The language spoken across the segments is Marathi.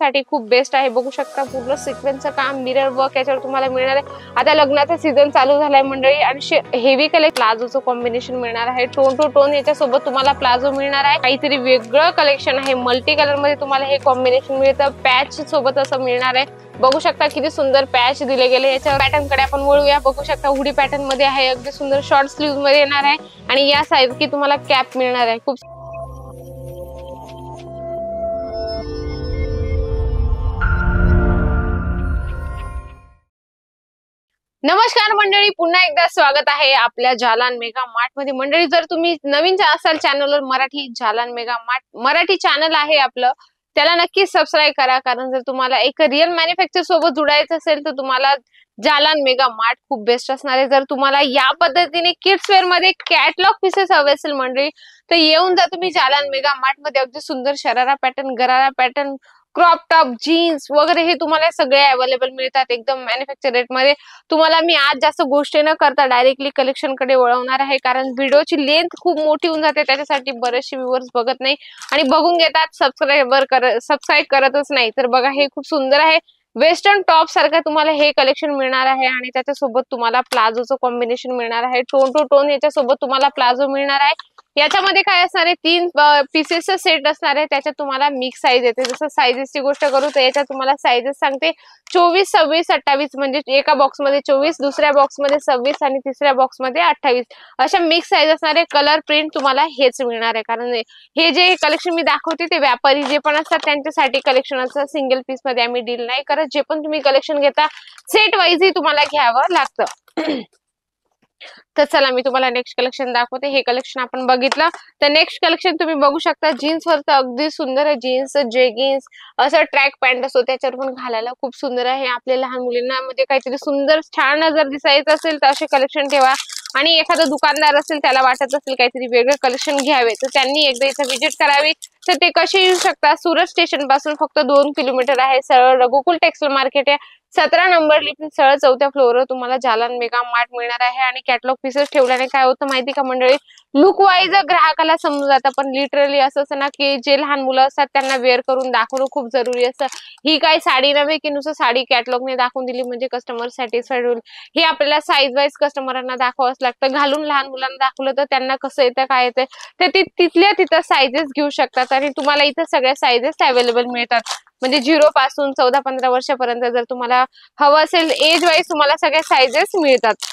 मुलींसाठी खूप बेस्ट आहे। बघू शकता पूर्ण सिक्वेन्सचं काम, मिरर वर्क याच्यावर तुम्हाला मिळणार आहे। आता लग्नाचा सीझन चालू झालाय मंडळी आणि हेवी कलर प्लाझोचं कॉम्बिनेशन मिळणार आहे। टोन टू टोन याच्यासोबत तुम्हाला प्लाझो मिळणार आहे। काहीतरी वेगळं कलेक्शन आहे, मल्टी कलर मध्ये तुम्हाला हे कॉम्बिनेशन मिळतं, पॅच सोबत असं मिळणार आहे। बघू शकता किती सुंदर पॅच दिले गेले। याच्या पॅटर्न कडे आपण वळूया। बघू शकता हुडी पॅटर्न मध्ये आहे, अगदी सुंदर शॉर्ट स्लीव्ह मध्ये येणार आहे आणि या साइड की तुम्हाला कॅप मिळणार आहे। खूप नमस्कार मंडळी, पुन्हा एकदा स्वागत आहे आपल्या जालान मेगा मार्ट मध्ये। मंडळी जर तुम्ही नवीन असाल चॅनलवर, Marathi Jalan mega mart Marathi channel आहे आपलं, त्याला नक्की सबस्क्राईब करा। कारण जर तुम्हाला एक रिअल मॅन्युफॅक्चर सोबत जुडायचं असेल तर तुम्हाला जालान मेगा मार्ट खूप बेस्ट असणार आहे। जर तुम्हाला या पद्धतीने किड्स वेअर मध्ये कॅटलॉग पीसेस हवे असेल मंडळी तर येऊन जा तुम्ही जालान मेगा मार्ट मध्ये। अगदी सुंदर शरारा पॅटर्न, गरारा पॅटर्न, क्रॉप टॉप, जीन्स वगैरे हे तुम्हाला सगळे अवेलेबल मिळतात एकदम मॅन्युफॅक्चर रेट मध्ये। तुम्हाला मी आज जास्त गोष्टी न करता डायरेक्टली कलेक्शन कडे वळवणार आहे, कारण व्हिडिओची लेंथ खूप मोठी होऊन जाते, त्याच्यासाठी बरेचसे व्ह्यूअर्स बघत नाही आणि बघून घेतात, सबस्क्राईब करतच नाही। तर बघा हे खूप सुंदर आहे, वेस्टर्न टॉप सारखं तुम्हाला हे कलेक्शन मिळणार आहे आणि त्याच्यासोबत तुम्हाला प्लाझोचं कॉम्बिनेशन मिळणार आहे। टोन टू टोन याच्यासोबत तुम्हाला प्लाझो मिळणार आहे। याच्यामध्ये काय असणार आहे, 3 पीसेसचा सेट असणार आहे, त्याच्यात तुम्हाला मिक्स साईज येते। जसं साईजेसची गोष्ट करू तर याच्यात तुम्हाला साईजेस सांगते 24, 26, 28, म्हणजे एका बॉक्स मध्ये 24, दुसऱ्या बॉक्स मध्ये 26 आणि तिसऱ्या बॉक्स मध्ये 28 अशा मिक्स साईज असणारे। कलर प्रिंट तुम्हाला हेच मिळणार आहे, कारण हे जे कलेक्शन मी दाखवते ते व्यापारी जे पण असतात त्यांच्यासाठी कलेक्शन असतं, सिंगल पीस मध्ये आम्ही डील नाही करत। जे पण तुम्ही कलेक्शन घेता सेट वाईज ही तुम्हाला घ्यावं लागतं। तर चला मी तुम्हाला नेक्स्ट कलेक्शन दाखवते। हे कलेक्शन आपण बघितलं तर नेक्स्ट कलेक्शन तुम्ही बघू शकता जीन्स वर, तर अगदी सुंदर आहे। जीन्स, जेगिन्स, असं ट्रॅक पॅन्ट असतो त्याच्यावर पण घालायला खूप सुंदर आहे। आपल्या लहान मुलींना म्हणजे काहीतरी सुंदर छान जर दिसायचं असेल तर असे कलेक्शन ठेवा आणि एखादा दुकानदार असेल त्याला वाटत असेल काहीतरी वेगळे कलेक्शन घ्यावे तर त्यांनी एकदा इथं व्हिजिट करावी। तर ते कसे येऊ शकतात, सुरत स्टेशन पासून फक्त 2 किलोमीटर आहे, सरळ रघुकुल टेक्सटाईल मार्केट आहे, 17 नंबर लिफ्ट, सरळ 4थ्या फ्लोअरवर तुम्हाला जालान मेगा मार्ट मिळणार आहे। आणि कॅटलॉग पीसेस ठेवल्याने काय होतं माहिती का मंडळी, लुक वाईज ग्राहकाला समजून जातं, पण लिटरली असं असतं ना की जे लहान मुलं असतात त्यांना वेअर करून दाखवणं खूप जरुरी असतं। ही काही साडी नव्हे की नुसतं साडी कॅटलॉगने दाखवून दिली म्हणजे कस्टमर सॅटिस्फाईड होईल, हे आपल्याला साईज वाईज कस्टमरांना दाखवावंच लागतं। घालून लहान मुलांना दाखवलं तर त्यांना कसं येतं काय येतं ते तिथल्या तिथं साईजेस घेऊ शकतात आणि तुम्हाला इथं सगळ्या साईजेस अवेलेबल मिळतात। म्हणजे 0 पासून 14-15 वर्षापर्यंत जर तुम्हाला हवं असेल एज वाईज तुम्हाला सगळ्या साईजेस मिळतात।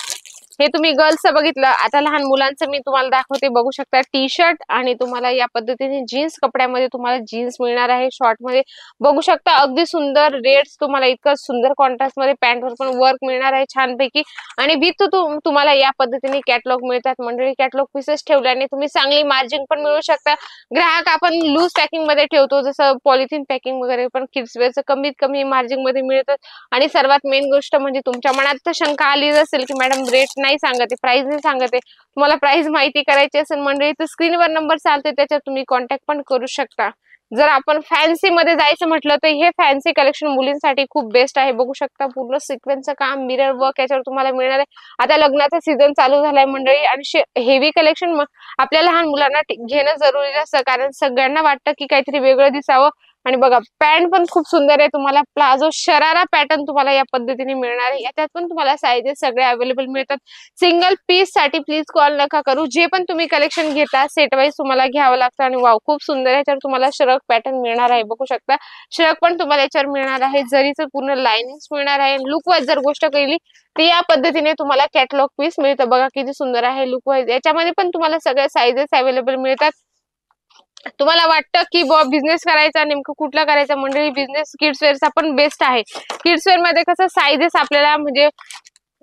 हे तुम्ही गर्ल्सचं बघितलं, आता लहान मुलांचं मी तुम्हाला दाखवते। बघू शकता टी शर्ट आणि तुम्हाला या पद्धतीने जीन्स कपड्यामध्ये तुम्हाला जीन्स मिळणार आहे शॉर्ट मध्ये। बघू शकता अगदी सुंदर रेड्स, तुम्हाला इतकं सुंदर कॉन्ट्रास्ट मध्ये पॅन्टवर पण वर्क मिळणार आहे छानपैकी आणि विथ तुम्हाला या पद्धतीने कॅटलॉग मिळतात मंडळी। कॅटलॉग पीसेस ठेवल्याने तुम्ही चांगली मार्जिन पण मिळवू शकता। ग्राहक आपण लूज पॅकिंग मध्ये ठेवतो जसं पॉलिथिन पॅकिंग वगैरे, पण किड्स वेअरचं कमीत कमी मार्जिन मध्ये मिळतं। आणि सर्वात मेन गोष्ट म्हणजे तुमच्या मनात तर शंका आली असेल की मॅडम रेट नाही सांगते, प्राइस नाही सांगते, तुम्हाला प्राइस माहिती करायची असेल मंडळी तर स्क्रीनवर नंबर चालते, त्याच्यात तुम्ही कॉन्टॅक्ट पण करू शकता। जर आपण फॅन्सी मध्ये जायचं म्हटलं तर हे फॅन्सी कलेक्शन मुलींसाठी खूप बेस्ट आहे। बघू शकता पूर्ण सिक्वेन्सचं काम, मिरर वर्क याच्यावर तुम्हाला मिळणार आहे। आता लग्नाचा सीझन चालू झालाय मंडळी आणि हेवी कलेक्शन आपल्या लहान मुलांना घेणं जरुरी असतं, कारण सगळ्यांना वाटतं की काहीतरी वेगळं दिसावं। आणि बघा पॅन्ट पण खूप सुंदर आहे, तुम्हाला प्लाझो शरारा पॅटर्न तुम्हाला या पद्धतीने मिळणार आहे। याच्यात पण तुम्हाला साईजेस सगळे अवेलेबल मिळतात। सिंगल पीस साठी प्लीज कॉल नका करू, जे पण तुम्ही कलेक्शन घेता सेट वाईज तुम्हाला घ्यावं लागतं। आणि वाव खूप सुंदर आहे, याच्यावर तुम्हाला शरक पॅटर्न मिळणार आहे। बघू शकता शरक पण तुम्हाला याच्यावर मिळणार आहे, जरीचं पूर्ण लाइनिंग मिळणार आहे। लुक वाईज जर गोष्ट केली तर या पद्धतीने तुम्हाला कॅटलॉग पीस मिळतं। बघा किती सुंदर आहे लुक वाईज, याच्यामध्ये पण तुम्हाला सगळ्या साईजेस अवेलेबल मिळतात। तुम्हाला वाटतं की बिझनेस करायचा, नेमकं कुठला करायचा मंडळी, बिझनेस किड्स वेअरचा पण बेस्ट आहे। किड्स वेअर मध्ये कसं साईजेस आपल्याला म्हणजे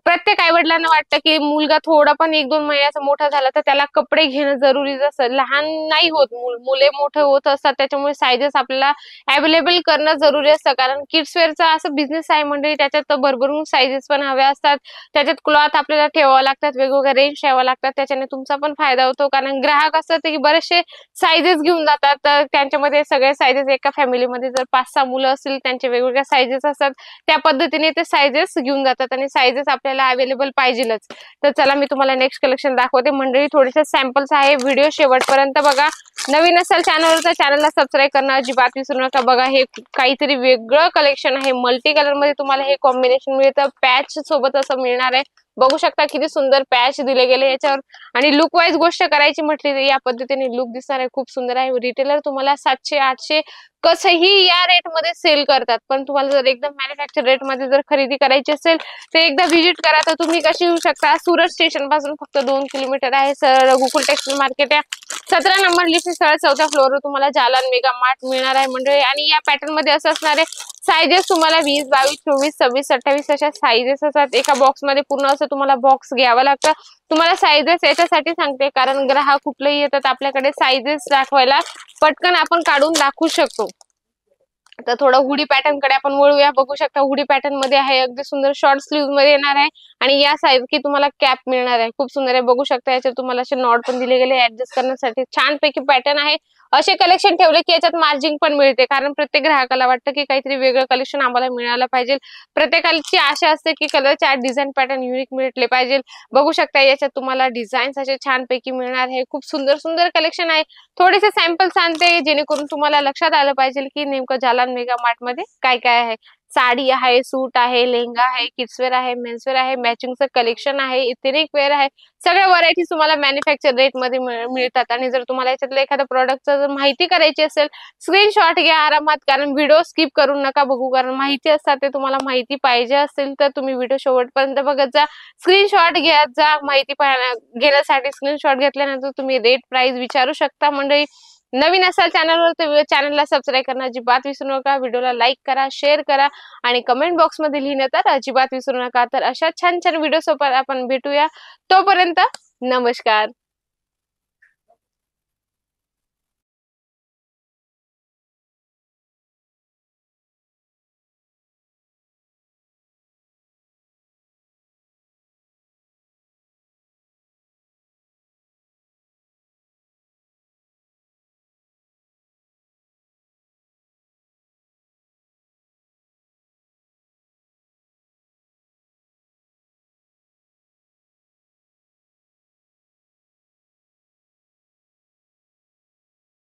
प्रत्येक आई वडिलांना वाटतं की मुलगा थोडा पण 1-2 महिन्याचा मोठा झाला तर त्याला कपडे घेणं जरुरीच असतं, लहान नाही होत, मुले मोठे होत असतात, त्याच्यामुळे साईजेस आपल्याला अवेलेबल करणं जरुरी असतं। कारण किड्स वेअरचा असं बिझनेस आहे मंडळी, त्याच्यात भरभरून साईजेस पण हव्या असतात, त्याच्यात क्लॉथ आपल्याला ठेवावं लागतात, वेगवेगळ्या रेंज ठेवावं लागतात, त्याच्याने तुमचा पण फायदा होतो। कारण ग्राहक असतात की बरेचसे साईजेस घेऊन जातात, तर त्यांच्यामध्ये सगळे साईजेस एका फॅमिलीमध्ये जर 5-6 मुलं असतील त्यांचे वेगवेगळ्या साईजेस असतात, त्या पद्धतीने ते साईजेस घेऊन जातात आणि साईजेस आपल्याला अवेलेबल पाहिजेलच। तर चला मी तुम्हाला नेक्स्ट कलेक्शन दाखवते मंडळी, थोडेसे सॅम्पल्स आहे, व्हिडिओ शेवटपर्यंत बघा। नवीन असाल चॅनलवर तर चॅनलला सबस्क्राईब करणं अजिबात विसरू नका। बघा हे काहीतरी वेगळं कलेक्शन आहे, मल्टी कलर मध्ये तुम्हाला हे कॉम्बिनेशन मिळतं, पॅच सोबत असं मिळणार आहे। बघू शकता किती सुंदर पॅच दिले गेले याच्यावर। आणि लुक वाईज गोष्ट करायची म्हटली तर या पद्धतीने लुक दिसणार आहे, खूप सुंदर आहे। रिटेलर तुम्हाला 700-800 कसंही या रेट मध्ये सेल करतात, पण तुम्हाला जर एकदम मॅन्युफॅक्चर रेट मध्ये जर खरेदी करायची असेल तर एकदा व्हिजिट करा। तर तुम्ही कशी येऊ शकता, सुरत स्टेशन पासून फक्त 2 किलोमीटर आहे, सरळ गोकुल टेक्सटाईल मार्केट आहे, 17 नंबर लिफ्ट, सरळ 4थ्या फ्लोअरवर तुम्हाला जालान मेगा मार्ट मिळणार आहे मंडळी। आणि या पॅटर्न मध्ये असं असणार आहे, साईजेस तुम्हाला 20, 22, 24, 26, 28 अशा साईजेस असतात। एका बॉक्स मध्ये पूर्ण असं तुम्हाला बॉक्स घ्यावा लागतं। तुम्हाला साईजेस याच्यासाठी सांगते कारण ग्राहक कुठलेही येतात आपल्याकडे साईजेस दाखवायला, पटकन आपण काढून दाखवू शकतो। तर थोडं हुडी पॅटर्न कडे आपण वळूया। बघू शकता हुडी पॅटर्न मध्ये आहे, अगदी सुंदर शॉर्ट स्लीव्ह मध्ये येणार आहे आणि या साईज की तुम्हाला कॅप मिळणार आहे, खूप सुंदर आहे। बघू शकता याच्यात तुम्हाला असे नॉट पण दिले गेले ऍडजस्ट करण्यासाठी, छान पैकी पॅटर्न आहे। असे कलेक्शन ठेवले की याच्यात मार्जिन पण मिळते, कारण प्रत्येक ग्राहकाला वाटतं की काहीतरी वेगळं कलेक्शन आम्हाला मिळालं पाहिजे, प्रत्येकाची आशा असते की कलरचे डिझाईन पॅटर्न युनिक मिळले पाहिजे। बघू शकता याच्यात तुम्हाला डिझाईन्स असे छान पैकी मिळणार आहे, खूप सुंदर सुंदर कलेक्शन आहे। थोडेसे सॅम्पल सांगते जेणेकरून तुम्हाला लक्षात आलं पाहिजे की नेमकं जालान मेगा मार्ट मध्ये काय काय आहे। साडी आहे, सूट आहे, लेहंगा आहे, किड्सवेअर आहे, मेन्सवेअर आहे, मॅचिंगचं कलेक्शन आहे, इथेनिक वेअर आहे, सगळ्या व्हरायटी तुम्हाला मॅन्युफॅक्चर रेट मध्ये मिळतात। आणि जर तुम्हाला याच्यातलं एखाद्या प्रोडक्टचं जर माहिती करायची असेल स्क्रीनशॉट घ्या आरामात, कारण व्हिडिओ स्किप करून नका बघू, कारण माहिती असतात ते तुम्हाला माहिती पाहिजे असेल तर तुम्ही व्हिडिओ शेवटपर्यंत बघत जा, स्क्रीनशॉट घ्या जा। माहिती घेण्यासाठी स्क्रीनशॉट घेतल्यानंतर तुम्ही रेट प्राइस विचारू शकता मंडळी। नवीन असाल चॅनलवर तर चॅनलला सबस्क्राईब करणं अजिबात विसरू नका, व्हिडिओला लाईक करा, शेअर करा आणि कमेंट बॉक्स मध्ये लिहिणं तर अजिबात विसरू नका। तर अशा छान छान व्हिडिओ सोबत आपण भेटूया, तोपर्यंत नमस्कार।